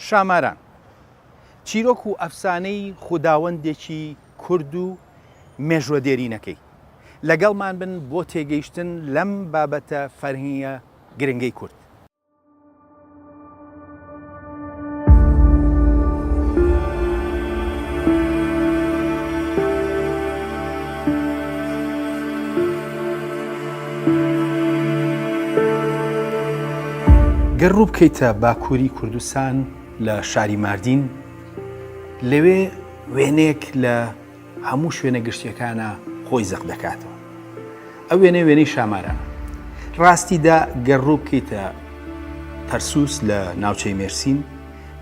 شاماران چیرۆک و ئەفسانەی خوداوەندێکی کورد و مێژوە دێرینەکەی لەگەڵمان بن بۆ تێگەیشتن لەم بابەتە فەرهیە گرنگەی کورد. گەڕوو بکەیتە باکووری کوردستان لە شاری ماردین، لەوێ وێنەیەک لە هەموو شوێنە گشتیەکانە خۆی زەق دەکاتەوە. ئەو وێنەی شامارانە. ڕاستیدا گەڕوو بکەیتە تەرسوس لە ناوچەی مێرسین،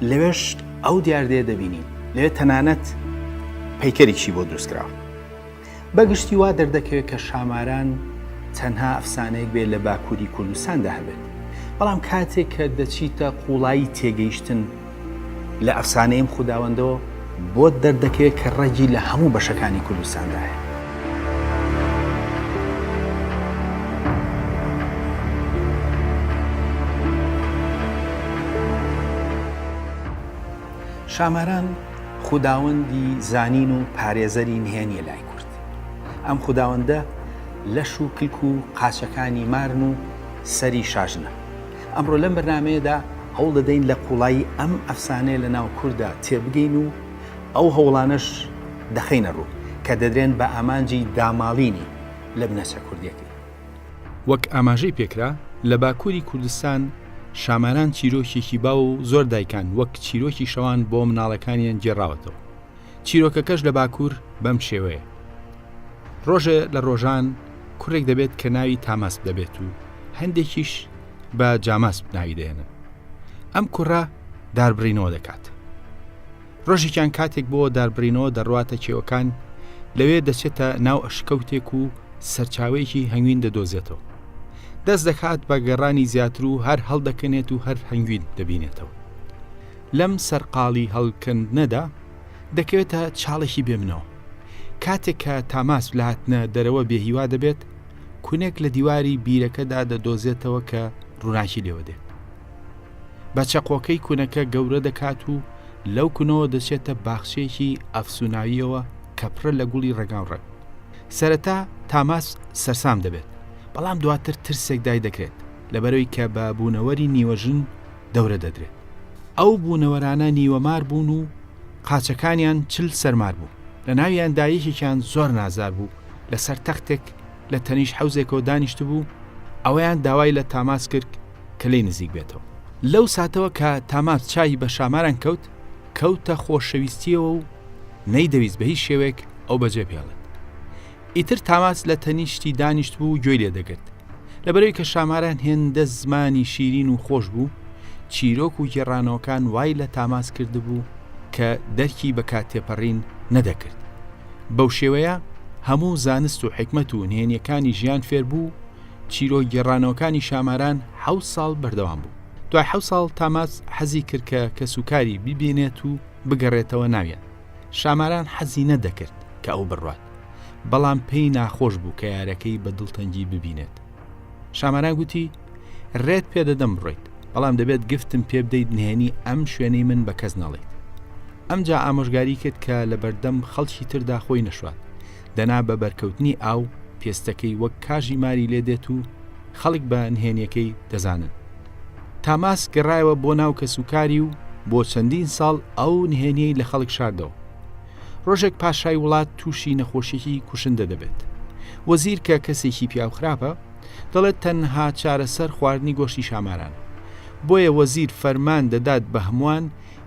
لەوێش ئەو دیاردەیە دەبینین، لەوێ تەنانەت پەیکەرێکی بۆ دروستکراوە. بەگشتی وا دەردەکەوێت کە شاماران تەنها ئەفسانەیەک بێت لە باکووری کوردستاندا هەبێت، بەڵام کاتێک کە دەچیتە قوڵایی تێگەیشتن لە ئەفسانەیەم خوداوەندەوە بۆ دەردەکەوێت کە ڕەگی لە هەموو بەشەکانی کوردستاندایە. شاماران خوداوەندی زانین و پارێزەری نهێنیە لای کورد. ئەم خوداوەندە لەش و کلک و قاچەکانی مارن و سەری شاژنە. ئەمڕۆ لەم بەرنامەیەدا هەوڵ دەدەین لە قوڵایی ئەم ئەفسانەیە لە ناو کووردا تێبگەین و ئەو هەوڵانەش دەخەینە ڕوو کە دەدرێن بە ئامانجی داماڵینی لە بنەچە کوردیەکەی. وەک ئاماژەی پێکرا لە باکووری کوردستان شاماران چیرۆکێکی باو و زۆر دایکان وەک چیرۆکی شەوان بۆ مناڵەکانیان گێڕاوەتەوە. چیرۆکەکەش لە باکوور بەم شێوەیە. ڕۆژێ لە ڕۆژان کوڕێک دەبێت کە ناوی تاماس دەبێت و هەندێکیش بە جاماس ناوی دێنن. ئەم کوڕە داربڕینەوە دەکات. ڕۆژێکیان کاتێک بۆ داربڕینەوە دەڕواتە کێوەکان، لەوێ دەچێتە ناو ئەشکەوتێک و سەرچاوەیەکی هەنگوین دەدۆزێتەوە. دەست دەکات بە گەڕانی زیاتر و هەر هەڵدەکەنێت و هەر هەنگوین دەبینێتەوە. لەم سەرقاڵی هەڵکردنەدا دەکەوێتە چاڵێکی بێمنەوە. کاتێک کە تاماس لاتنە دەرەوە بێهیوا دەبێت، کونێک لە دیواری بیرەکەدا دەدۆزێتەوە کە ڕووناکی لێوە دێت. بە چەقۆکەی کونەکە گەورە دەکات و لەو کونەوە دەچێتە باخچێکی ئەفسوناویەوە کە پڕە لە گوڵی ڕێگاوڕێک. سەرەتا تاماس سەرسام دەبێت، بەڵام دواتر ترسێک دای دەکرێت لەبەرەوەی کە بە بوونەوەری نیوەژن دەورە دەدرێت. ئەو بوونەوەرانە نیوەمار بوون و قاچەکانیان چل سەرمار بوو. لە ناویان دایەکێکیان زۆر نازار بوو، لەسەر تەختێک لە تەنیش حەوزێکەوە دانیشت بوو. ئەوەیان داوای لە تاماس کرد کە لێی نزیک بێتەوە. لەو ساتەوە کە تاماس چای بە شاماران کەوتە خۆشەویستیەوە و نەیدەویست بە هیچ شێوێک ئەو بەجێ پێڵێت. ئیتر تاماس لە تەنیشتی دانیشت بوو و گوێی لێ دەگرت. لەبەرەوەی کە شاماران هێندە زمانی شیرین و خۆش بوو، چیرۆک و گێڕانەوەکان وای لە تاماس کرد بوو کە دەرکی بە کاتێپەڕین نەدەکرد. بەو شێوەیە هەموو زانست و حکمت و نهێنیەکانی ژیان فێر بوو. چیرۆک گێڕانەوەکانی شاماران 7 ساڵ بەردەوام بوو. دوای 7 ساڵ تاماس حەزی کرد کە کەسوکاری ببینێت و بگەڕێتەوە ناویان. شاماران حەزی نەدەکرد کە ئەو بڕوات، بەڵام پێی ناخۆش بوو کە یارەکەی بە دڵتەنگی ببینێت. شاماران گوتی ڕێت پێدەدەم بڕۆیت، بەڵام دەبێت گفتم پێ بدەیت نهێنی ئەم شوێنەی من بە کەس نەڵێت. ئەمجا ئامۆژگاری کرد کە لە بەردەم خەڵکی تردا خۆی نەشوات، دەنا بە بەرکەوتنی ئاو پێستەکەی وەک کاژی ماری لێ دێت و خەڵک بە نهێنیەکەی دەزانن. تاماس گەڕایەوە بۆ ناو کەسوکاری و بۆ چەندین ساڵ ئەو نهێنیەی لە خەڵک شاردەوە. ڕۆژێک پاشای وڵات تووشی نەخۆشیی کوشندە دەبێت. وەزیر کە کەسێکی پیاوخراپە دەڵێت تەنها چارەسەر خواردنی گۆشتی شاماران. بۆیە وەزیر فەرمان دەدات بە هەمووان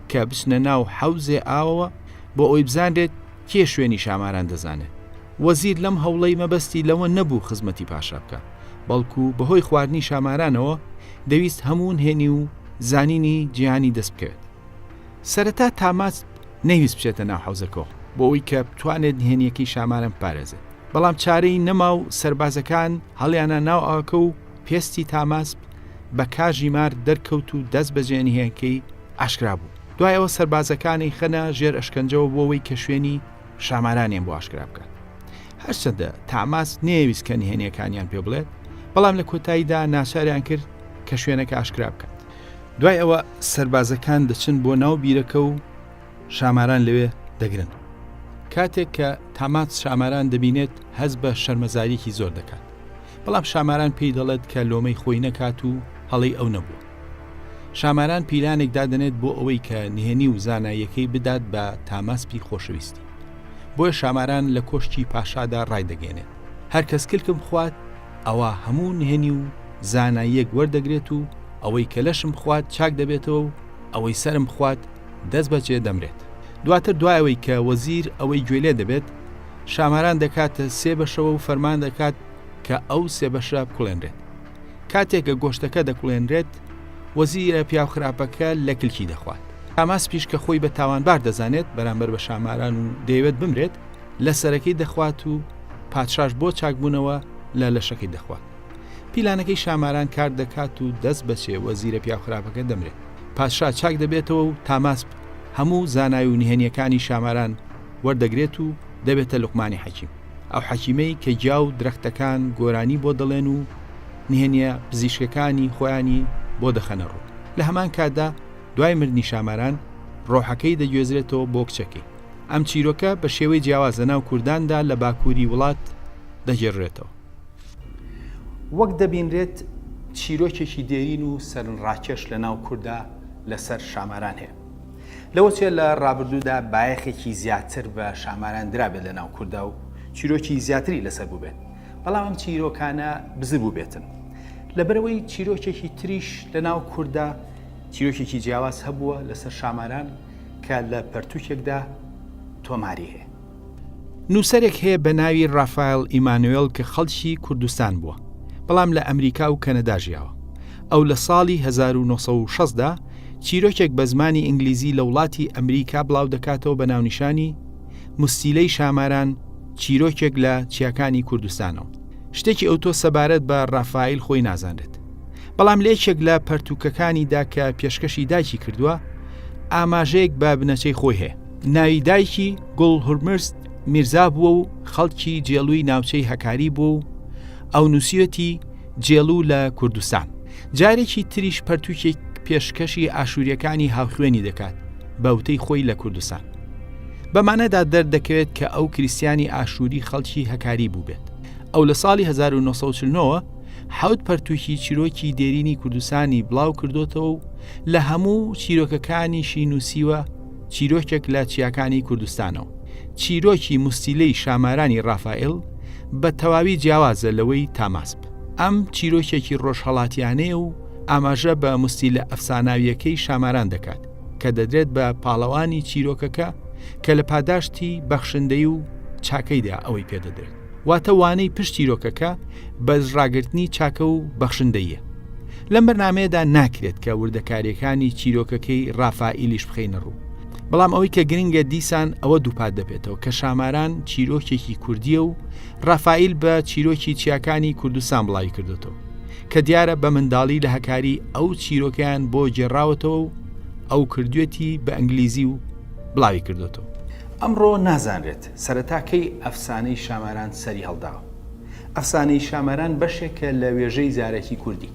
کە بچنە ناو حەوزێ ئاوەوە بۆ ئەوی بزانرێت کێ شوێنی شاماران دەزانێت. وەزیر لەم هەوڵەی مەبەستی لەوە نەبوو خزمەتی پاشا بکە، بەڵکو بەهۆی خواردنی شامارانەوە دەویست هەموو نهێنی و زانینی جیهانی دەست بکەوێت. سەرەتا تاماس نەویست بچێتە ناو حەوزەکەەوە بۆ ئەوی کە بتوانێت نهێنیەکەی شاماران بپارێزێت، بەڵام چارەی نەما و سەربازەکان هەڵیانە ناو ئاوەکە و پێستی تاماس بە کاژی مار دەرکەوت و دەست بە نهێنیەکەی ئاشکرا بوو. دوای ئەوە سەربازەکانی خەنە ژێر ئەشکەنجەوە بۆ ئەوەی کە شوێنی شامارانیان بۆ ئاشکرا بکات. هەرچەندە تاماس نێویست کە نهێنیەکانیان پێ بڵێت، بەڵام لە کۆتاییدا ناچاریان کرد کە شوێنەکە ئاشکرا بکات. دوای ئەوە سەربازەکان دەچن بۆ ناو بیرەکە و شاماران لەوێ دەگرن. کاتێک کە تامات شاماران دەبینێت هەز بە شەرمەزاریەکی زۆر دەکات، بەڵام شاماران پێی دەڵێت کە لۆمەی خۆی نەکات و هەڵی ئەو نەبوو. شاماران پیلانێک دادەنێت بۆ ئەوەی کە نهێنی و زاناییەکەی بدات بە تاماسپی خۆشەویستی. بۆیە شاماران لە کۆشتی پاشادا ڕایدەگەێنێت. هەر کەس کلکم خوات ئەوە هەموو نهێنی و زاناییەک وەردەگرێت و ئەوەی کە لەشم خوات چاک دەبێتەوە و ئەوەی سرم خوات دەست بەجێ دەمرێت. دواتر دوایەوەی کە وەزیر ئەوەی گوێلێ دەبێت، شاماران دەکاتە 3 بەشەوە و فەرمان دەکات کە ئەو 3 بەشە بکوڵێنرێت. کاتێکە گۆشتەکە دەکوڵێنرێت، وەزیرە پیاوخراپەکە لە کلکی دەخوات. تاماسپیش کە خۆی بە تاوانبار دەزانێت بەرامبەر بە شاماران و دەیەوێت بمرێت، لە سەرەکەی دەخوات و پادشاش بۆ چاکبوونەوە لە لەشەکەی دەخوات. پیلانەکەی شاماران کار دەکات و دەست بەچێ وەزیرە پیاوخراپەکە دەمرێت. پادشا چاک دەبێتەوە و تاماسپ هەموو زانای و نهێنیەکانی شاماران وەردەگرێت و دەبێتە لوقمانی حەکیم. ئەو حەکیمەی کە گیا و درەختەکان گۆرانی بۆ دەڵێن و نهێنیە پزیشکەکانی خۆیانی بۆ دەخەنە ڕوو. لە هەمان کاتدا دوای مردنی شاماران ڕۆحەکەی دەگوێزرێتەوە بۆ کچەکەی. ئەم چیرۆکە بە شێوەی جیاوازە ناو کورداندا لە باکووری وڵات دەگێڕێتەوە. وەک دەبینرێت چیرۆکێکی دێرین و سەرنڕاکێش لە ناو کووردا لەسەر شاماران هەیە. لەوەچێ لە ڕابردوودا بایەخێکی زیاتر بە شاماران درابێت لە ناو کووردا و چیرۆکی زیاتری لەسەر بوو بێت، بەڵام ئەم چیرۆکانە بزر بوو بێتن. لەبەرەوەی چیرۆکێکی تریش لە ناو کووردا چیرۆکێکی جیاواز هەبووە لەسەر شاماران کە لە پەرتووکێکدا تۆماری هەیە. نووسەرێک هەیە بە ناوی ڕافایل ئیمانوێل کە خەڵکی کوردستان بووە، بەڵام لە ئەمریکا و کەنەدا ژیاوە. ئەو لە ساڵی 1960دا چیرۆکێک بە زمانی ئینگلیزی لە وڵاتی ئەمریکا بڵاو دەکاتەوە بە ناونیشانی مستیلەی شاماران، چیرۆکێک لە چیاکانی کوردستانەوە. شتێکی ئەوتۆ سەبارەت بە ڕافایل خۆی نازانرێت، بەڵام لێکێک لە پەرتووکەکانیدا کە پێشکەشی دایکی کردووە ئاماژەیەک بە بنەچەی خۆی هەیە. ناوی دایکی گوڵ هورمرز میرزا بووە و خەڵکی جێڵووی ناوچەی هەکاری بوو و ئەو نووسیەتی جێڵوو لە کوردستان. جارێکی تریش پەرتووکێک پێشکەشی ئاشووریەکانی هاوخوێنی دەکات بەوتەی خۆی لە کوردستان. بەمانەدا دەردەکەوێت کە ئەو کریسیانی ئاشووری خەڵکی هەکاری بوو بێت. ئەو لە ساڵی 1949 حوت پەرتووکی چیرۆکی دێرینی کوردستانی بڵاو کردوتەوە و لە هەموو چیرۆکەکانیشی نووسیوە چیرۆکێک لە چیاکانی کوردستانەوە. چیرۆکی مستیلەی شامارانی ڕافائیل بە تەواوی جیاوازە لەوەی تاماسپ. ئەم چیرۆکێکی ڕۆژهەڵاتیانەیە و ئاماژە بە مستیلە ئەفساناویەکەی شاماران دەکات کە دەدرێت بە پاڵەوانی چیرۆکەکە کە لە پاداشتی بەخشندەی و چاکەیدا ئەوەی پێدەدرێت. واتە وانەی پشت چیرۆکەکە بە ڕاگررتنی چاکە و بەخشندەیە. لەم بەرنامەیەدا ناکرێت کە وردەکاریەکانی چیرۆکەکەی ڕافائیلیش بخەینە ڕوو. بەڵام ئەوەی کە گرنگە دیسان ئەوە دووپات دەبێتەوە کە شاماران چیرۆکێکی کوردیە و ڕافائیل بە چیرۆکی چیاکانی کوردستان بڵاوی کردوتەوە کە دیارە بە منداڵی لە هەکاری ئەو چیرۆکیان بۆ گێڕاوەتەوە و ئەو کردوێتی بە ئەنگلیزی و بڵاوی کردوتەوە. ئەمڕۆ نازانرێت سەرەتاکەی ئەفسانەی شاماران سەری هەڵداوە. ئەفسانەی شاماران بەشێکە لە وێژەی زارێکی کوردی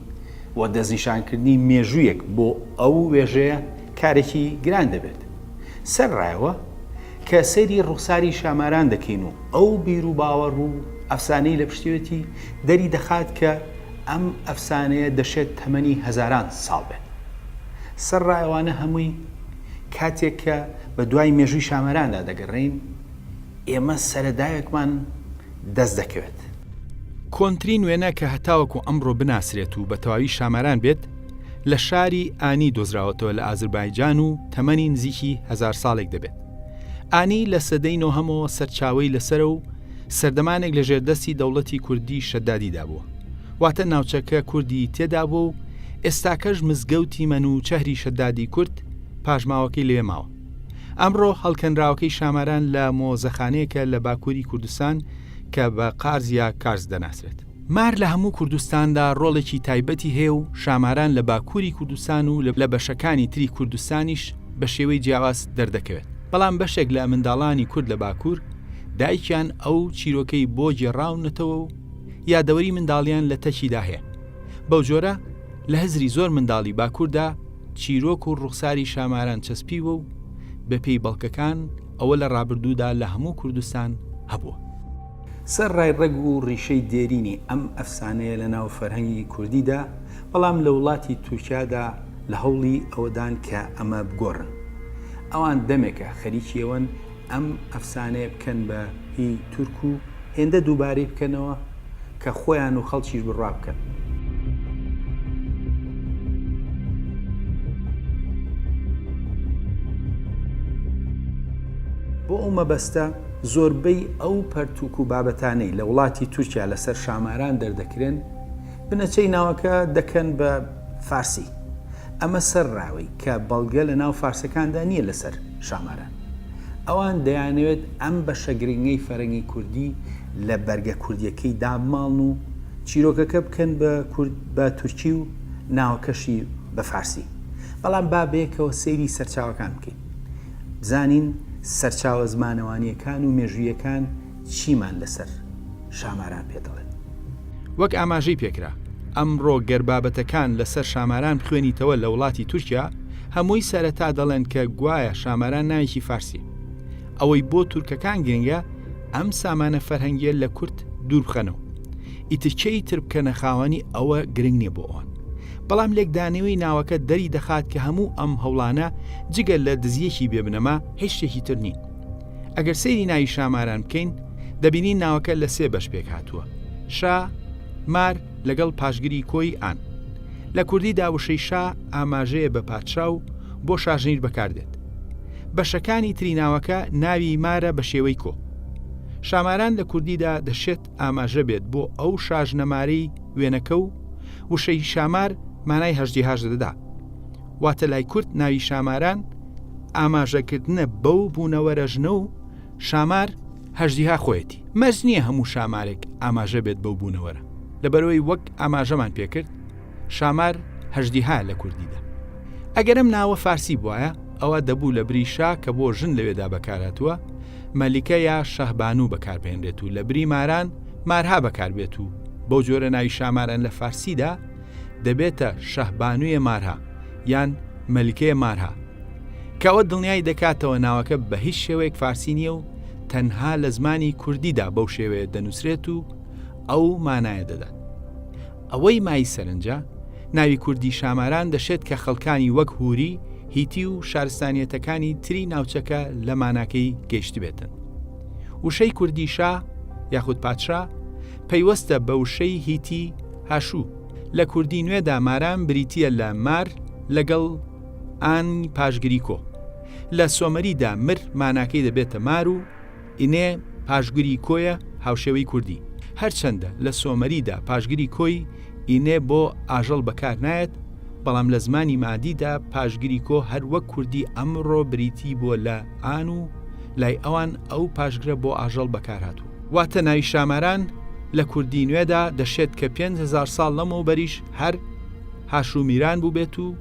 و دەستنیشانکردنی مێژوویەک بۆ ئەو وێژەیە کارێکی گران دەبێت. سەرڕایەوە کە سەیری ڕوخساری شاماران دەکەین و ئەو بیر و باوەڕ و ئەفسانەی لە پشتیوەتی دەری دەخات کە ئەم ئەفسانەیە دەشێت تەمەنی هەزاران ساڵ بێت. سەرڕایەوانە هەمووی کاتێک کە بە دوای مێژووی شاماراندا دەگەڕین ئێمە سەرەدایەکمان دەست دەکەوێت. کۆنترین وێنە کە هەتاوەکو ئەمڕۆ بناسرێت و بە تەواوی شاماران بێت لە شاری ئانی دۆزراوەتەوە لە ئازربایجان و تەمەنی نزیکی 1000 ساڵێک دەبێت. ئانی لە سەدەی نۆهەمەوە سەرچاوەی لەسەر و سەردەمانێک لە ژێردەستی دەوڵەتی کوردی شەدادیدا بووە. واتە ناوچەکە کوردی تێدا بوو و ئێستاکەش مزگەوتی مەنوچەهری شەدادی کورد پاژماوەکەی لێ ماوە. ئەمڕۆ هەڵکەنراوەکەی شاماران لە مۆزەخانەیەکە لە باکووری کوردستان کە بە قارز یا کارز دەناسرێت. مار لە هەموو کوردستاندا ڕۆڵێکی تایبەتی هەیە و شاماران لە باکووری کوردستان و لە بەشەکانی تری کوردستانیش بە شێوەی جیاواز دەردەکەوێت. بەڵام بەشێک لە منداڵانی کورد لە باکوور دایکیان ئەو چیرۆکەی بۆ گێڕاونەتەوە و یادەوەری منداڵیان لە تەکیدا هەیە. بەو جۆرە لە هەزری زۆر منداڵی باکووردا چیرۆک و ڕوخساری شاماران چەسپیوە و بە پێی بەڵکەکان ئەوە لە ڕابردوودا لە هەموو کوردستان هەبووە. سەر ڕایڕەگ و ڕیشەی دێرینی ئەم ئەفسانەیە لە ناو فەرهەنگی کوردیدا، بەڵام لە وڵاتی تورکیادا لە هەوڵی ئەوەدان کە ئەمە بگۆڕن. ئەوان دەمێکە خەریکیەوەن ئەم ئەفسانەیە بکەن بە هی تورک و هێندە دووبارەی بکەنەوە کە خۆیان و خەڵکیش بڕوا بکەن. بۆ ئەو مەبەستە زۆربەی ئەو پەرتوک و بابەتانەی لە وڵاتی تورکیا لەسەر شاماران دەردەکرێن بنەچەی ناوەکە دەکەن بە فارسی. ئەمە سەرڕاوی کە بەڵگە لە ناو فارسەکاندا نییە لەسەر شاماران. ئەوان دەیانەوێت ئەم بەشە گرنگەی فەرەنگی کوردی لە بەرگە کوردیەکەی داماڵن و چیرۆکەکە بکەن بە تورکی و ناوەکەشی بە فارسی. بەڵام با بەیەکەوە سەیری سەرچاوەکان بکەین، بزانین سەرچاوە زمانەوانیەکان و مێژوویەکان چیمان لەسەر شاماران پێ دەڵێن. وەک ئاماژەی پێکرا، ئەمڕۆ گەربابەتەکان لەسەر شاماران خوێنیتەوە لە وڵاتی تورکیا، هەمووی سەرەتا دەڵێن کە گوایە شاماران ناوێکی فارسی. ئەوەی بۆ تورکەکان گرنگە ئەم سامانە فەرهەنگیە لە کورد دوور بخەنەوە. ئیترکەی تر بکەنە خاوەنی ئەوە گرنگ نییە بۆ ئەوان. بەڵام لێکدانەوەی ناوەکە دەری دەخات کە هەموو ئەم هەوڵانە جگەل لە دزیەکی بێبنەما هیچ شتێکی تر نین. ئەگەر سەیری ناوی شاماران بکەین دەبینین ناوەکە لە سێ بەش پێک هاتووە: شا، مار لەگەڵ پاشگیری کۆی ئان. لە کوردیدا وشەی شا ئاماژەیە بە پادشا و بۆ شاژنیر بەکاردێت. بەشەکانی تری ناوەکە ناوی مارە بە شێوەی کۆ. شاماران لە کوردیدا دەشێت ئاماژە بێت بۆ ئەو شاژنەمارەی وێنەکە و وشەی شامار مانای هەژدیهاژ دەدا. واتە لای کورد ناوی شاماران ئاماژەکردنە بەو بوونەوەرەژنە و شامار هەژدیها خۆیەتی. مەرج نییە هەموو شامارێک ئاماژە بێت بەو بوونەوەرە، لەبەرەوەی وەک ئاماژەمان پێکرد شامار هەژدیها لە کوردیدا. ئەگەرم ناوە فارسی بواە ئەوە دەبوو لە بری شا کە بۆ ژن لەوێدا بەکارهاتووە مەلیکە یا شەهبانوو بەکاربهێنرێت و لە بری ماران مارها بەکاربێت و بەو جۆرە ناوی شاماران لە فارسیدا دەبێتە شەهبانوویە مارها یان مەلیکەیە مارها، کەوە دڵنیای دەکاتەوە ناوەکە بە هیچ شێوەیەک فارسی نییە و تەنها لە زمانی کوردیدا بەو شێوەیە دەنووسرێت و ئەو مانایە دەدات. ئەوەی مای سەرنجە ناوی کوردی شاماران دەشێت کە خەڵکانی وەک هوری، هیتی و شارستانیەتەکانی تری ناوچەکە لە ماناکەی گەیشت بێتن. وشەی کوردی شا یاخود پادشا پەیوەستە بە وشەی هیتی هاشوو. لە کوردی نوێدا ماران بریتیە لە مار لەگەڵ ئان پاشگیری کۆ. لە سۆمەریدا مر ماناکەی دەبێتە مار و ئینێ پاشگیری کۆیە هاوشێوەی کوردی. هەرچەندە لە سۆمەریدا پاشگیری کۆی ئینێ بۆ ئاژەڵ بەکار نایەت، بەڵام لە زمانی مادیدا پاشگیری کۆ هەر وەک کوردی ئەمڕۆ بریتی بووە لە ئان و لای ئەوان ئەو پاشگرە بۆ ئاژەڵ بەکار هاتوو. واتە ناوی شاماران لە کوردی نوێدا دەشێت کە 5,000 ساڵ لەمەوە بەریش هەر هاشومیران بوو بێت و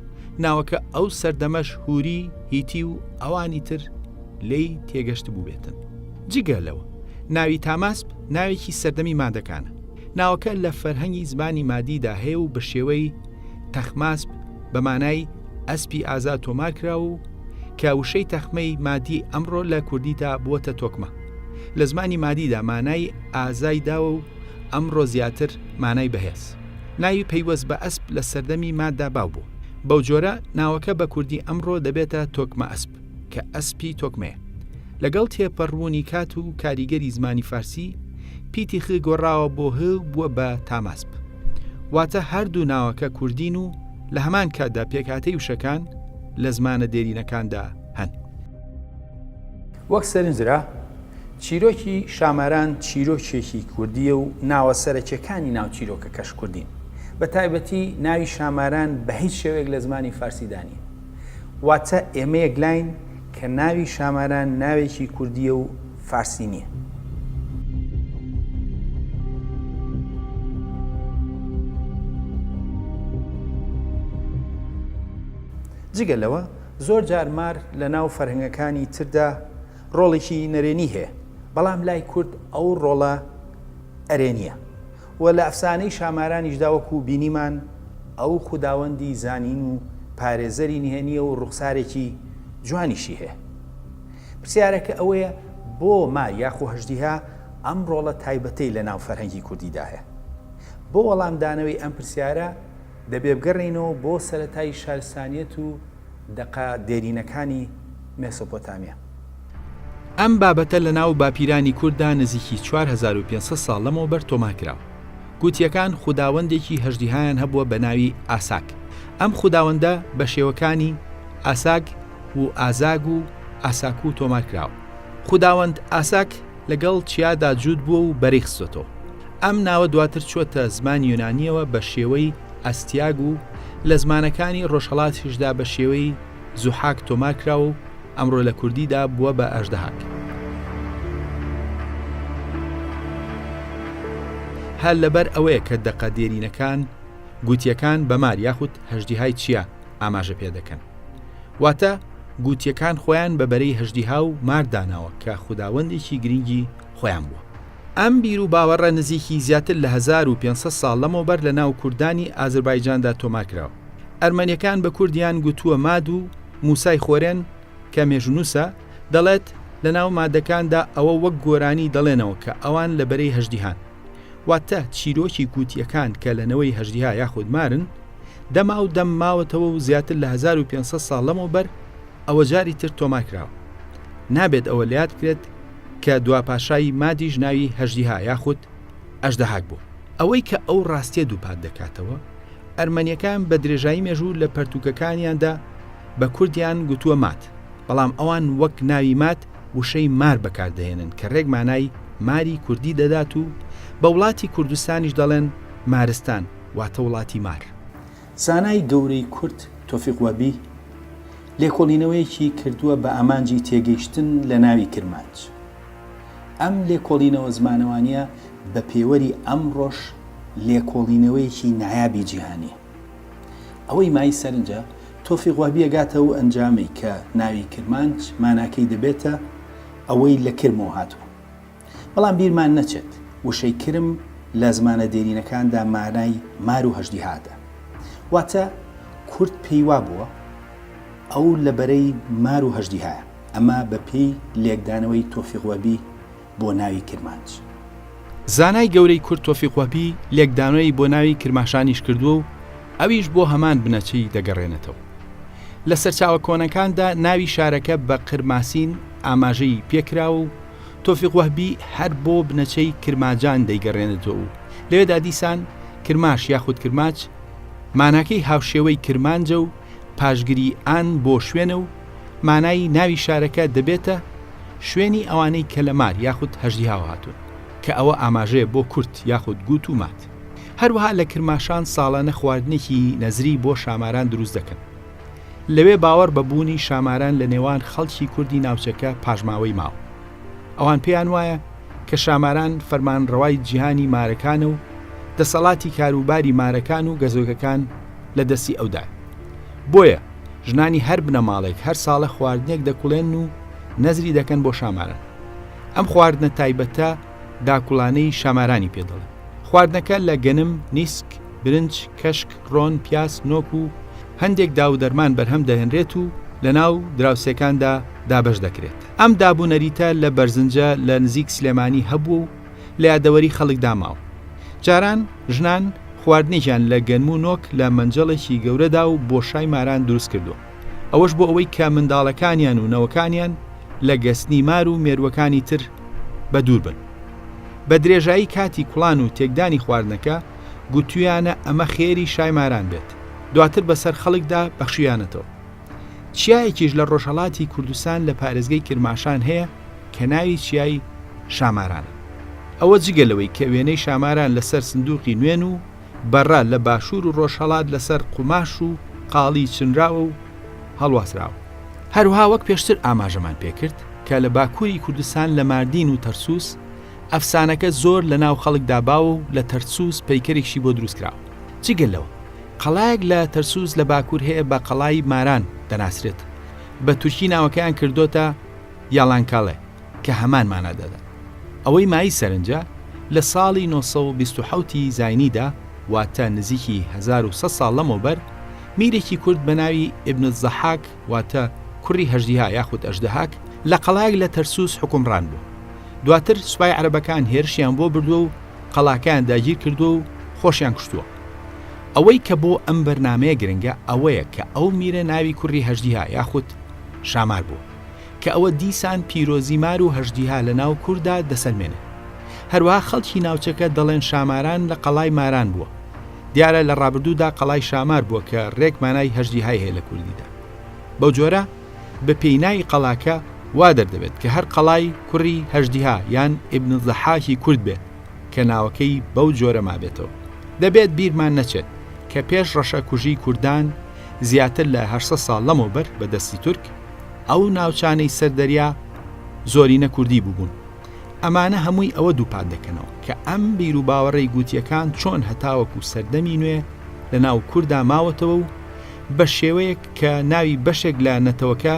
ناوەکە ئەو سەردەمەش هوری، هیتی و ئەوانی تر لی تێگەشت بوو بێتن. جگە لەوە ناوی تاماسپ ناوێکی سەردەمی مادەکانە. ناوەکە لە فەرهەنگی زمانی مادیدا هەیە و بە شێوەی تەخماسپ بە مانای ئەسپی ئازاد تۆمار کرا و کە وشەی تەخمەی مادی ئەمڕۆ لە کوردیدا بووەتە تۆکمە. لە زمانی مادیدا مانای ئازای داوە و ئەمڕۆ زیاتر مانای بەهێز. ناوی پەیوەست بە ئەسپ لە سەردەمی ماددا باو بوو. بەو جۆرە ناوەکە بە کوردی ئەمڕۆ دەبێتە تۆکمە ئەسپ کە ئەسپی تۆکمەیە. لەگەڵ تێپەڕبوونی کات و کاریگەری زمانی فارسی پیتی خ گۆڕاوە بۆ ه بووە بە تاماسپ. واتە هەردوو ناوەکە کوردین و لە هەمان کاتدا پێکهاتەی وشەکان لە زمانە دێرینەکاندا هەن. وەک سەرنجرا چیرۆکی شاماران چیرۆکێکی کوردیە و ناوە سەرەکیەکانی ناو چیرۆکە کەش کوردین. بە تایبەتی ناوی شاماران بە هیچ شێوەیەک لە زمانی فارسیدانی. واتە ئێمە یەکلاین کە ناوی شاماران ناوێکی کوردیە و فارسی نییە. جگە لەوە زۆر جار مار لە ناو فەرهەنگەکانی تردا ڕۆڵێکی نەرێنی هەیە، بەڵام لای کورد ئەو ڕۆڵە ئەرێنیە و لە ئەفسانەی شامارانیشدا وەکو بینیمان ئەو خوداوەندی زانین و پارێزەری نهێنیە و ڕوخسارێکی جوانیشی هەیە. پرسیارەکە ئەوەیە بۆ مار یاخو هەژدیها ئەم ڕۆڵە تایبەتەی لە ناو فەرهەنگی کوردیدا هەیە. بۆ وەڵامدانەوەی ئەم پرسیارە دەبێ بگەڕێنەوە بۆ سەرەتای شارستانیەت و دەقا دێرینەکانی مێسۆپۆتامیا. ئەم بابەتە لە ناو باپیرانی کووردا نزیکی 4500 ساڵ لەمەوبەر تۆمارکراوە. گوتیەکان خوداوەندێکی هەژدیهایان هەبووە بە ناوی ئاساک. ئەم خوداوەندە بە شێوەکانی ئاساگ و ئازاگ و ئاساک و تۆمارکراوە. خوداوەند ئاساک لەگەڵ چیادا جوود بووە و بەرەیخستۆ. ئەم ناوە دواتر چۆتە زمانی یۆنانیەوە بە شێوەی ئەستیاگ و لە زمانەکانی ڕۆژهەڵاتیشدا بە شێوەی زوحاک تۆمارکراوە و ئەمڕۆ لە کوردیدا بووە بە ئەژدەهاک. هەر لەبەر ئەوەیە کە دەقە دێرینەکان گوتیەکان بە مار یاخود هەژدیهای چییە ئاماژە پێ دەکەن. واتە گوتیەکان خۆیان بە بەرەی هەژدیها و مارداناوە کە خوداوەندێکی گرنگی خۆیان بووە. ئەم بیر و باوەڕە نزیکی زیاتر لە 1500 ساڵ لەمەوبەر لە ناو کوردانی ئازربایجاندا تۆمارکراوە. ئەرمەنیەکان بە کوردیان گوتووە ماد و موسای خۆرێن کە مێژونووسە دەڵێت لە ناو مادەکاندا ئەوە وەک گۆرانی دەڵێنەوە کە ئەوان لە بەرەی هەژدیهان. واتە چیرۆکی گوتیەکان کە لەنەوەی هەژدیها یاخود مارن دەما و دەم ماوەتەوە و زیاتر لە 1500 ساڵ لەمەوبەر ئەوە جاری تر تۆمارکراوە. نابێت ئەوە لە یاد کرێت کە دواپاشایی مادیش ناوی هەژدیها یاخود ئەژدەهاک بوو. ئەوەی کە ئەو ڕاستیە دووپات دەکاتەوە ئەرمەنیەکان بە درێژایی مێژوو لە پەرتوکەکانیاندا بە کوردیان گوتووە مات، بەڵام ئەوان وەک ناوی مات وشەی مار بەکاردەهێنن کە ڕێک مانای ماری کوردی دەدات و بە وڵاتی کوردستانیش دەڵێن مارستان واتە وڵاتی مار. زانای گەورەی کورد تۆفیق وەبی لێکۆڵینەوەیەکی کردووە بە ئامانجی تێگەیشتن لە ناوی کرمانج. ئەم لێکۆڵینەوە زمانەوانیە بە پێوەری ئەم ڕۆژ لێکۆڵینەوەیەکی نایابی جیهانی. ئەوەی مای سەرنجە تۆفیق وەبی ئەگاتەوە ئەنجامەی کە ناوی کرمانج ماناکەی دەبێتە ئەوەی لە کرمەوە هاتووە. بەڵام بیرمان نەچێت وشەی کرم لە زمانە دێرینەکاندا مانای مار و هەژدیهادا. واتە کورد پێی وا بووە ئەو لە بەرەی مار و هەژدیهایە. ئەمە بە پێی لێکدانەوەی تۆفیق وەبی بۆ ناوی کرمانج. زانای گەورەی کورد تۆفیق وەبی لێکدانەوەی بۆ ناوی کرماشانیش کردووە و ئەویش بۆ هەمان بنەچەی دەگەڕێنێتەوە. لە سەرچاوە کۆنەکاندا ناوی شارەکە بە قرماسین ئاماژەی پێکراوە و تۆفیق وەبی هەر بۆ بنەچەی کرماجان دەیگەڕێنێتەوە و لەوێدا دیسان کرماش یاخود کرماچ ماناکەی هاوشێوەی کرمانجە و پاشگیری ئان بۆ شوێنە و مانای ناوی شارەکە دەبێتە شوێنی ئەوانەی کە لە مار یاخود هەژدیهاوە هاتوون کە ئەوە ئاماژەیە بۆ کورد یاخود گوت و مات. هەروەها لە کرماشان ساڵانە خواردنێکی نەزری بۆ شاماران دروست دەکەن. لەوێ باوەڕ بەبوونی شاماران لە نێوان خەڵکی کوردی ناوچەکە پاژماوەی ماوە. ئەوان پێیان وایە کە شاماران فەرمانڕەوای جیهانی مارەکانە و دەسەڵاتی کاروباری مارەکان و گەزۆکەکان لە دەستی ئەودا. بۆیە ژنانی هەر بنەماڵێک هەر ساڵە خواردنێک دەکوڵێن و نەزری دەکەن بۆ شاماران. ئەم خواردنە تایبەتە داکوڵانەی شامارانی پێدەڵێن. خواردنەکە لە گەنم، نیسک، برنج، کەشک، ڕۆن، پیاس، نۆک و هەندێک داو دەرمان بەرهەم دەهێنرێت و لە ناو دراوسەکاندا دابەش دەکرێت. ئەم دابوونەریتە لە بەرزنجە لە نزیک سلێمانی هەبوو و لە یادەوەری خەڵکدا ماوە. جاران ژنان خواردنێکیان لە گەنم و نۆک لە مەنجەڵێکی گەورەدا و بۆشای ماران دروست کردو. ئەوەش بۆ ئەوەی کە منداڵەکانیان و نەوەکانیان لە گەستنی مار و مێروەکانی تر بە دوور بن. بە درێژایی کاتی کوڵان و تێکدانی خواردنەکە گوتویانە ئەمە خێری شای ماران بێت. دواتر بەسەر خەڵکدا بەخشیانەتەوە. چیایەکیش لە ڕۆژهەڵاتی کوردستان لە پارێزگای کرماشان هەیە کە ناوی چیای شامارانە. ئەوە جگەلەوەی کە وێنەی شاماران لەسەر سندوقی نوێن و بەڕا لە باشوور و ڕۆژهەڵات لەسەر قوماش و قاڵی چنراوە و هەڵواسراوە. هەروها وەک پێشتر ئاماژەمان پێکرد کە لە باکووری کوردستان لە ماردین و تەرسووس ئەفسانەکە زۆر لە ناو خەڵکدا باوە و لە تەرسووس پەیکەرێکشی بۆ دروستکراوە. جگەلەوە قەڵایەک لە تەرسووس لە باکوور هەیە بە قەڵای ماران دەناسرێت. بە تورکی ناوەکەیان کردوتە یاڵانکاڵێ کە هەمان مانە دەدا. ئەوەی مای سەرنجە لە ساڵی 927 زاینیدا واتە نزیکی 1100 ساڵ لەمەوبەر میرێکی کورد بە ناوی ئیبن زەحاک واتە کوڕی هەژدیها یاخود ئەژدەهاک لە قەڵایەک لە تەرسوس حکومڕان بوو. دواتر سوپای عەرەبەکان هێرشیان بۆ بردووە و قەڵاکەیان داگیر کردووە و خۆشیان کشتووە. ئەوەی کە بۆ ئەم بەرنامەیە گرنگە ئەوەیە کە ئەو میرە ناوی کوڕی هەژدیها یاخود شامار بوو کە ئەوە دیسان پیرۆزیمار و هەژدیها لە ناو کووردا دەسەلمێنێ. هەروەها خەڵکی ناوچەکە دەڵێن شاماران لە قەڵای ماران بووە. دیارە لە ڕابردوودا قەڵای شامار بووە کە ڕێک مانای هەژدیهای هەیە لە کوردیدا. بەو جۆرە بە پێیناوی قەڵاکە وا دەردەبێت کە هەر قەڵای کوڕی هەژدیها یان ئیبن زەحاکی کورد بێت کە ناوەکەی بەو جۆرە مابێتەوە. دەبێت بیرمان نەچێت کە پێش ڕەشە کوژی کوردان زیاتر لە 800 ساڵ لەمەوبەر بە دەستی تورک ئەو ناوچانەی سەردەریا زۆرینە کوردی بووبوون. ئەمانە هەمووی ئەوە دووپات دەکەنەوە کە ئەم بیر و باوەڕێی گوتیەکان چۆن هەتاوەکو سەردەمی نوێ لە ناو کووردا ماوەتەوە و بە شێوەیەک کە ناوی بەشێک لە نەتەوەکە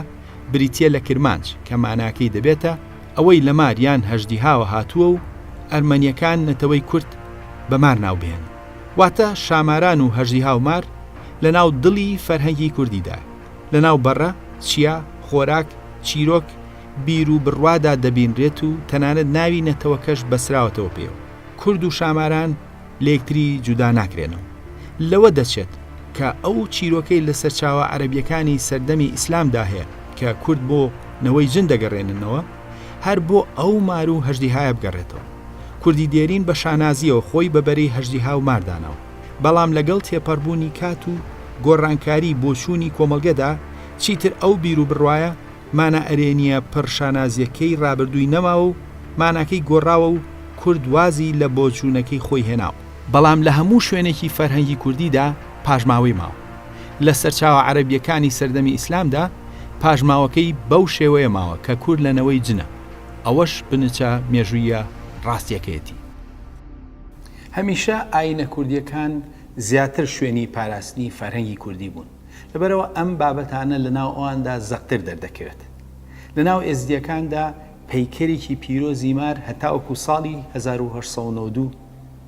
بریتیە لە کرمانج کە ماناکەی دەبێتە ئەوەی لە ماریان هەژدیهاوە هاتووە و ئەرمەنیەکان نەتەوەی کورد بەمار ناوبێن. واتە شاماران و هەژدیها و مار لە ناو دڵی فەرهەنگی کوردیدا، لە ناو بەڕە، چیا، خۆراک، چیرۆک، بیر و بڕوادا دەبینرێت و تەنانەت ناوی نەتەوەکەش بەسراوەتەوە پێوە. کورد و شاماران لە یەکتری جودا ناکرێنەوە. لەوە دەچێت کە ئەو چیرۆکەی لە سەرچاوە عەرەبیەکانی سەردەمی ئیسلامدا هەیە کە کورد بۆ نەوەی جن دەگەڕێننەوە هەر بۆ ئەو مار و هەژدیهایە بگەڕێتەوە. کوردی دێرین بە شانازیەوە خۆی بەبەرەی هەژدیها و ماردانەوە، بەڵام لەگەڵ تێپەڕبوونی کات و گۆڕانکاری بۆچوونی کۆمەڵگەدا چیتر ئەو بیر و بڕوایە مانە ئەرێنیە پڕ شانازیەکەی ڕابردووی نەماوە و ماناکەی گۆڕاوە و کورد وازی لە بۆچوونەکەی خۆی هێناوە. بەڵام لە هەموو شوێنێکی فەرهەنگی کوردیدا پاژماوەی ماوە. لە سەرچاوە عەرەبیەکانی سەردەمی ئیسلامدا پاژماوەکەی بەو شێوەیە ماوە کە کورد لە نەوەی جنە. ئەوەش بنچە مێژوویە ڕاستیەکەیەتی. هەمیشە ئاینە کوردیەکان زیاتر شوێنی پاراستنی فەرهەنگی کوردی بوون. لەبەرەوە ئەم بابەتانە لە ناو ئەواندا زەقتر دەردەکەوێت. لە ناو ئێزدیەکاندا پەیکەرێکی پیرۆزی مار هەتاوەکو ساڵی 1892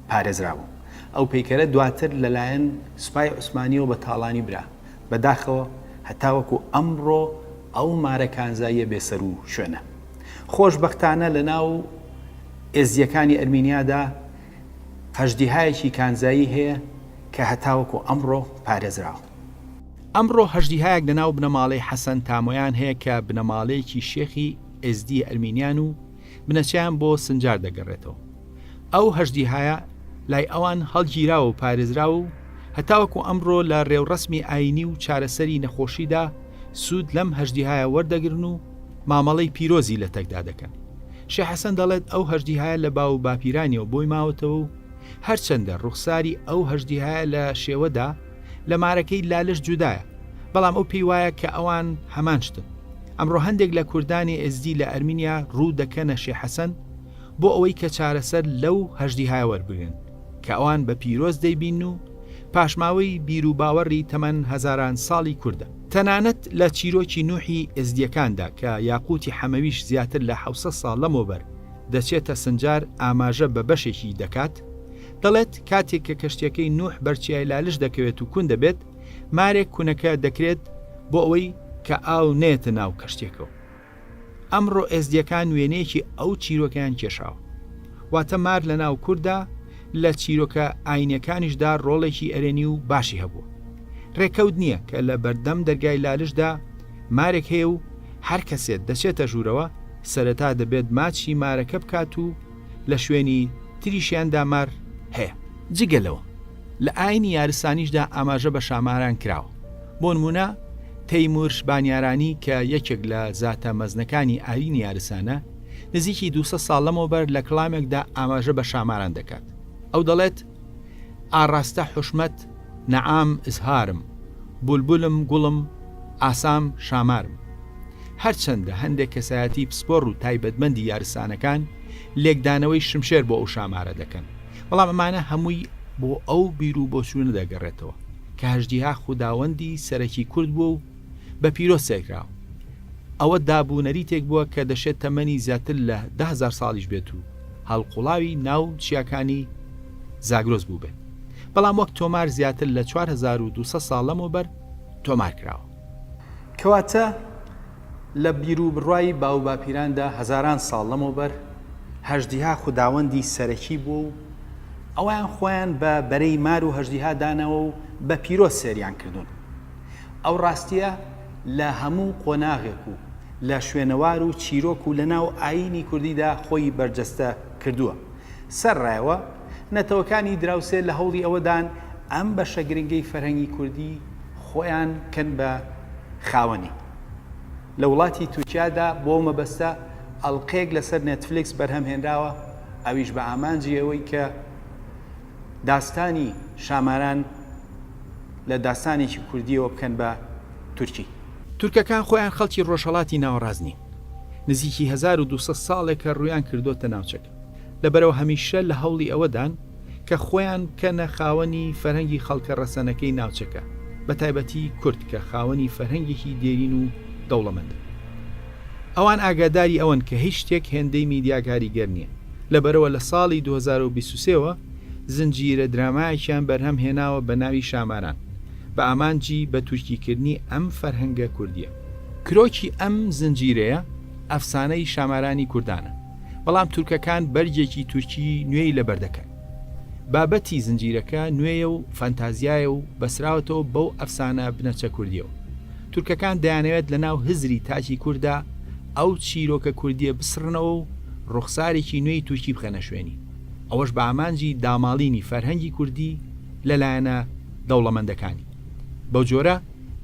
پارێزراوە. ئەو پەیکەرە دواتر لەلایەن سوپای عوسمانیەوە بە تاڵانی برا. بەداخەوە هەتاوەکو ئەمڕۆ ئەو مارە کانزاییە بێسەر و شوێنە. خۆشبەختانە لە ناو ئێزدیەکانی ئەرمینیادا هەژدیهایەکی کانزایی هەیە کە هەتاوەکو ئەمڕۆ پارێزراوە. ئەمڕۆ هەژدیهایەک لە ناو بنەماڵەی حەسەن تامۆیان هەیە کە بنەماڵەیەکی شێخی ئێزدی ئەرمینیان و بنەچیان بۆ سنجار دەگەڕێتەوە. ئەو هەژدیهایە لای ئەوان هەڵگیراوە و پارێزراوە و هەتاوەکو ئەمڕۆ لە ڕێوڕسمی ئاینی و چارەسەری نەخۆشیدا سوود لەم هەژدیهایە وەردەگرن و مامەڵەی پیرۆزی لە تەکدا دەکەن. شێخ حەسەن دەڵێت ئەو هەژدیهایە لە باو باپیرانیەوە بۆی ماوەتەوە و هەرچەندە ڕوخساری ئەو هەژدیهایە لە شێوەدا لە مارەکەی لالش جودایە، بەڵام ئەو پێی وایە کە ئەوان هەمان شتن. ئەمڕۆ هەندێک لە کوردانی ئێزدی لە ئەرمینیا ڕوو دەکەنە شێخ حەسەن بۆ ئەوەی کە چارەسەر لەو هەژدیهایە وەربگرن کە ئەوان بە پیرۆز دەیبین و پاشماوەی بیر و باوەڕی تەمەن هەزاران ساڵی کووردە. تەنانەت لە چیرۆکی نوحی ئێزدیەکاندا کە یاقوتی حەمەویش زیاتر لە 700 ساڵ لەمەوبەر دەچێتە سنجار ئاماژە بە بەشێکی دەکات، دەڵێت کاتێک کە کەشتەکەی نوح بەرچیای لالش دەکەوێت و کون دەبێت مارێک کوونەکە دەکرێت بۆ ئەوەی کە ئاو نێتە ناو کەشتێکەوە. ئەمڕۆ ئێزدیەکان وێنەیەکی ئەو چیرۆکیان کێشاوە، واتە مار لە ناو کووردا لە چیرۆکە ئاینەکانیشدا ڕۆڵێکی ئەرێنی و باشی هەبووە. ڕێکەوت نییە کە لە بەردەم دەرگای لالشدا مارێک هەیە و هەر کەسێت دەچێتە ژوورەوە سەرەتا دەبێت ماچی مارەکە بکات و لە شوێنی تریشیاندا مار هەیە. جگەلەوە لە ئاینی یارسانیشدا ئاماژە بە شاماران کراوە. بۆ نمونە تەیموور بانیارانی کە یەکێک لە زاتە مەزنەکانی ئاینی یارسانە نزیکی 200 ساڵ لەمەوبەر لە کڵامێکدا ئاماژە بە شاماران دەکات. ئەو دەڵێت ئاڕاستە حوشمەت نەعام ئزهارم، بولبولم گوڵم ئاسام شامارم. هەرچەندە هەندێک کەسایەتی پسپۆڕ و تایبەتمەندی یارسانەکان لێکدانەوەی شمشێر بۆ ئەو شامارە دەکەن، بەڵام ئەمانە هەمووی بۆ ئەو بیر و بۆچوونە دەگەڕێتەوە کە هەژدیها خوداوەندی سەرەکی کورد بوو و بە پیرۆز سێکراوە. ئەوە دابوونەریتێک بووە کە دەشێت تەمەنی زیاتر لە 10,000 ساڵیش بێت و هەڵقوڵاوی ناو چیاکانی زاگرۆز بوو بێت. بەڵام وەک تۆمار زیاتر لە 4200 ساڵ لەمەوبەر تۆمار کراوە. کەواتە لە بیر و بڕوای باو باپیراندا هەزاران ساڵ لەمەوبەر هەژدیها خوداوەندی سەرەکی بوو و ئەویان خۆیان بە بەرەی مار و هەژدیها دانەوە و بە پیرۆ سێریان کردوون. ئەو ڕاستیە لە هەموو قۆناغێک و لە شوێنەوار و چیرۆک و لە ناو ئاینی کوردیدا خۆی بەرجەستە کردووە. سەرڕایەوە نەتەوەکانی دراوسێ لە هەوڵی ئەوەدان ئەم بەشە گرنگەی فەرهەنگی کوردی خۆیان کەن بە خاوەنی. لە وڵاتی تورکیادا بۆ مەبەستە ئەڵقەیەک لەسەر نێتفلیکس بەرهەمهێنراوە، ئەویش بە ئامانجی ئەوەی کە داستانی شاماران لە داستانێکی کوردیەوە بکەن بە تورکی. تورکەکان خۆیان خەڵکی ڕۆژهەڵاتی ناوەڕازنی، نزیکی 1200 ساڵێکە ڕویان کردوتە ناوچەکە، لەبەرەوە هەمیشە لە هەوڵی ئەوەدان کە خۆیان بکەنە خاوەنی فەرهەنگی خەڵکە ڕەسەنەکەی ناوچەکە، بە تایبەتی کورد کە خاوەنی فەرهەنگێکی دێرین و دەوڵەمەند. ئەوان ئاگاداری ئەوەن کە هیچ شتێک هێندەی میدیاکاریگەر نییە، لەبەرەوە لە ساڵی 2023ەوە زنجیرە درامایەکیان بەرهەم هێناوە بە ناوی شاماران، بە ئامانجی بە تورکیکردنی ئەم فەرهەنگە کوردیە. کرۆکی ئەم زنجیرەیە ئەفسانەی شامارانی کوردانە، بەڵام تورکەکان بەرگێکی تورکی نوێی لەبەردەکەن. بابەتی زنجیرەکە نوێیە و فەنتازیایە و بەسراوەتەوە بەو ئەفسانە بنەچە کوردیەوە. تورکەکان دەیانەوێت لە ناو هزری تاکی کووردا ئەو چیرۆکە کوردیە بسڕنەوە و ڕوخسارێکی نوێی تورکی بخەنە شوێنی، ئەوەش بە ئامانجی داماڵینی فەرهەنگی کوردی لەلایەنە دەوڵەمەندەکانی. بەو جۆرە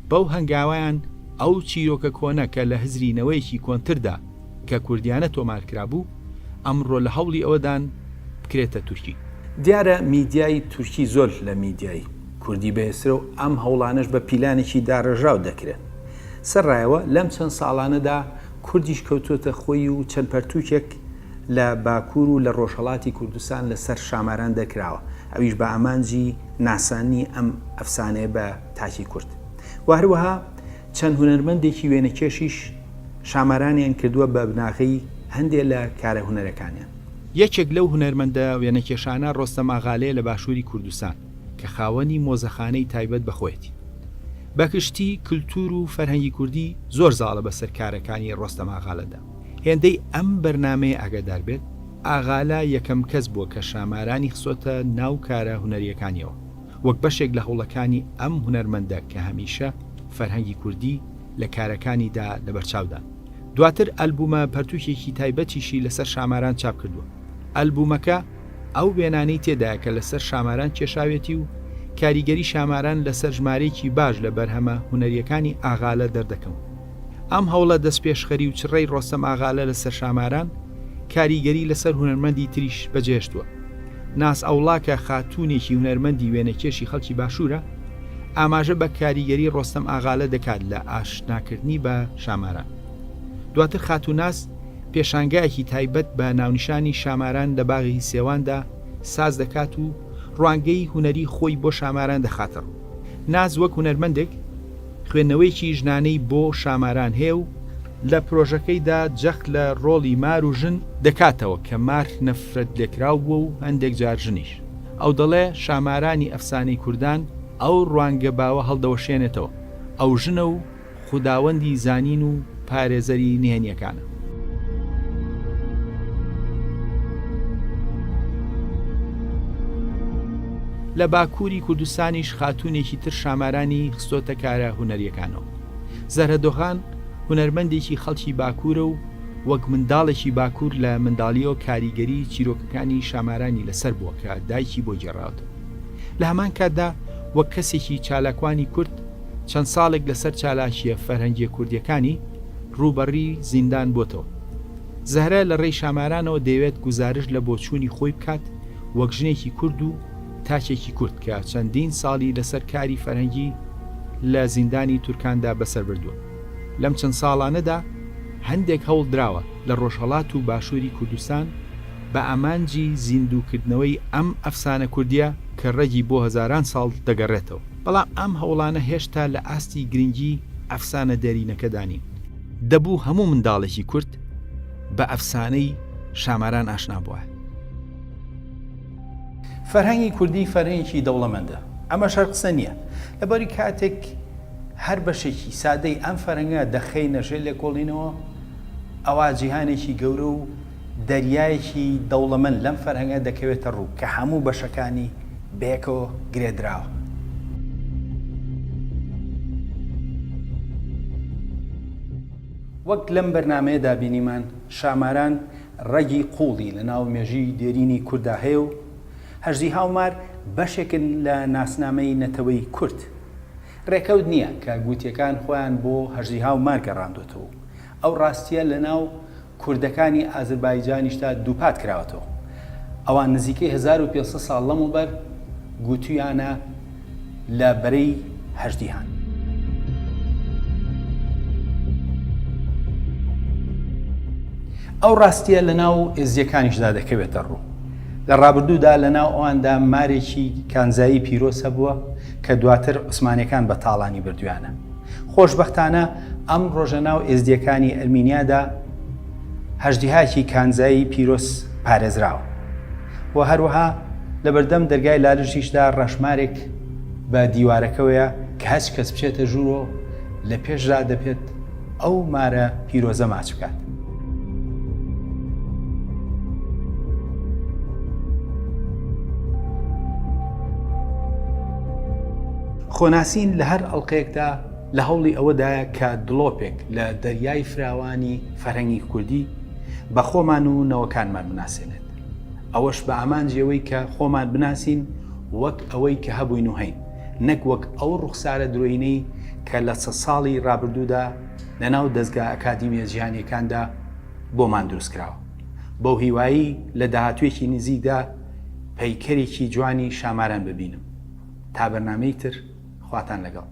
بەو هەنگاوایان ئەو چیرۆکە کۆنە کە لە هزرینەوەیەکی کۆنتردا کە کوردیانە تۆمارکرا بوو ئەمڕۆ لە هەوڵی ئەوەدان بکرێتە تورکی. دیارە میدیای تورکی زۆر لە میدیای کوردی بەهێزترە و ئەم هەوڵانش بە پیلانێکی داڕژاو دەکرێت. سەرڕایەوە لەم چەند ساڵانەدا کوردیش کەوتوتە خۆی و چەند پەرتووکێک لە باکوور و لە ڕۆژهەڵاتی کوردستان لەسەر شاماران دەکراوە، ئەویش بە ئامانجی ناسانی ئەم ئەفسانەیە بە تاکی کورد. و هەروەها چەند هونەرمەندێکی وێنەکێشیش شامارانیان کردووە بە بناغی هەندێک لە کارە هونەرەکانیان. یەکێک لەو هونەرمەندە وێنەکێشانە ڕۆستەم ئاغالەیە لە باشووری کوردستان کە خاوەنی مۆزەخانەی تایبەت بەخۆیەتی. بەکشتی کللتور و فەرهەنگی کوردی زۆر زاڵە بەسەر کارەکانی ڕۆستەم ئاغالەدا. هێندەی ئەم بەرنامەیە ئاگادار بێت ئاغالا یەکەم کەس بووە کە شامارانی خسۆتە ناو کارە هونەریەکانیەوە، وەک بەشێک لە هەوڵەکانی ئەم هونەرمەندە کە هەمیشە فەرهەنگی کوردی لە کارەکانیدا لەبەرچاودان. دواتر ئەلبومە پەرتووکێکی تایبەتیشی لەسەر شاماران چاپ کردووە. ئەلبومەکە ئەو وێنانەی تێدایە کە لەسەر شاماران کێشاوێتی و کاریگەری شاماران لەسەر ژمارەیەکی باش لە بەرهەمە هونەریەکانی ئاغالە دەردەکەم. ئەم هەوڵە دەستپێشخەری و چڕەی ڕۆستەم ئاغالە لەسەر شاماران کاریگەری لەسەر هونەرمەندی تریش بەجێشتووە. ناس ئەوڵاکە خاتوونێکی هونەرمەندی وێنەکێشی خەڵکی باشوورە ئاماژە بە کاریگەری ڕۆستەم ئاغالە دەکات لە ئاشناکردنی بە شاماران. دواتر خاتوناس پێشانگایەکی تایبەت بە ناونیشانی شاماران لە باغی سێواندا ساز دەکات و ڕوانگەی هونەری خۆی بۆ شاماران دەخاتڕ. ناز وەک هونەرمەندێک خوێندنەوەیکی ژنانەی بۆ شاماران هەیە و لە پرۆژەکەیدا جەخت لە ڕۆڵی مار و ژن دەکاتەوە کە مار نەفرەت لێکراو بووە و هەندێک جار ژنیش. ئەو دەڵێ شامارانی ئەفسانەی کوردان ئەو ڕوانگە باوە هەڵدەوەشێنێتەوە، ئەو ژنە و خوداوەندی زانین و پارێزەری نهێنیەکانە. لە باکووری کوردستانیش خاتوونێکی تر شامارانی خستۆتە کارە هونەریەکانەوە. زەرەدۆخان هونەرمەندێکی خەڵکی باکوورە و وەک منداڵێکی باکوور لە منداڵیەوە کاریگەری چیرۆکەکانی شامارانی لەسەر بووە کە دایکی بۆ گێڕاوەتەوە. لە هەمان کاتدا وەک کەسێکی چالاکوانی کورد چەند ساڵێک لەسەر چالاکیە فەرهەنگیە کوردیەکانی ڕوبەڕی زیندان بۆتەوە. زەهرە لە ڕێی شامارانەوە دەیەوێت گوزارش لە بۆچوونی خۆی بکات وەک ژنێکی کورد و تاکێکی کورد کە چەندین ساڵی لەسەر کاری فەرهەنگی لە زیندانی تورکاندا بەسەر بردووە. لەم چەند ساڵانەدا هەندێک هەوڵ دراوە لە ڕۆژهەڵات و باشووری کوردستان بە ئامانجی زیندووکردنەوەی ئەم ئەفسانە کوردیە کە ڕێگی بۆ هەزاران ساڵ دەگەڕێتەوە. بەڵام ئەم هەوڵانە هێشتا لە ئاستی گرنگی ئەفسانە دەرینەکەدانی. دەبوو هەموو منداڵێکی کورد بە ئەفسانەی شاماران ئاشنا بووە. فەرهەنگی کوردی فەرهەنگێکی دەوڵەمەندە. ئەمە شەر قسە نییە. لەبەری کاتێک هەر بەشێکی سادەی ئەم فەرهەنگە دەخەینە ژێر لێکۆڵینەوە، ئەوا جیهانێکی گەورە و دەریایەکی دەوڵەمەند لەم فەرهەنگە دەکەوێتە ڕوو کە هەموو بەشەکانی بەیەکەوە گرێدراوە. وەک لەم بەرنامەیەدا بینیمان، شاماران ڕەگی قوڵی لە ناو مێژی دێرینی کووردا هەیە و هەژدی هاومار بەشێکن لە ناسنامەی نەتەوەی کورد. ڕێکەوت نییە کە گوتیەکان خۆیان بۆ هەژدی هاومار گەڕاندوێتەوە. ئەو ڕاستیە لە ناو کوردەکانی ئازەربایجانیشتا دووپات کراوەتەوە. ئەوان نزیکەی 1500 ساڵ لەمەوبەر گوتویانە لە بەرەی هەژدیهان. ئەو ڕاستیە لە ناو ئێزیەکانیشدا دەکەوێتە ڕوو. لە ڕابردوودا لە ناو ئەواندا مارێکی کانزایی پیرۆز هەبووە کە دواتر عوسمانیەکان بە تاڵانی بردویانە. خۆشبەختانە ئەم ڕۆژە ناو ئێزدیەکانی ئەرمینیادا هەژدیهاکی کانزایی پیرۆز پارێزراوە و هەروەها لە بەردەم دەرگای لاژیشدا ڕەشمارێک بە دیوارەکەوەیە کە هەچ کەس بچێتە ژوورۆ لە پێشدا دەپێت ئەو مارە پیرۆزە ماچ بکات. خۆناسین لە هەر ئەڵلقەیەکدا لە هەوڵی ئەوەدایە کە دڵۆپێک لە دەریای فراوانی فەرهەنگی کوردی بە خۆمان و نەوەکانمان بناسێنێت. ئەوەش بە ئامانجیەوەی کە خۆمان بناسین وەک ئەوەی کە هەبووین و هەین، نەک وەک ئەو ڕوخسارە درۆینەی کە لە 100 ساڵی ڕابردوودا لە ناو دەستگا ئەکادیمیە جیهانیەکاندا بۆمان دروستکراوە. بەو هیوایی لە داهاتوێکی نزیکدا پەیکەرێکی جوانی شاماران ببینم. تا بەرنامەی تر خواتان لەگەڵ.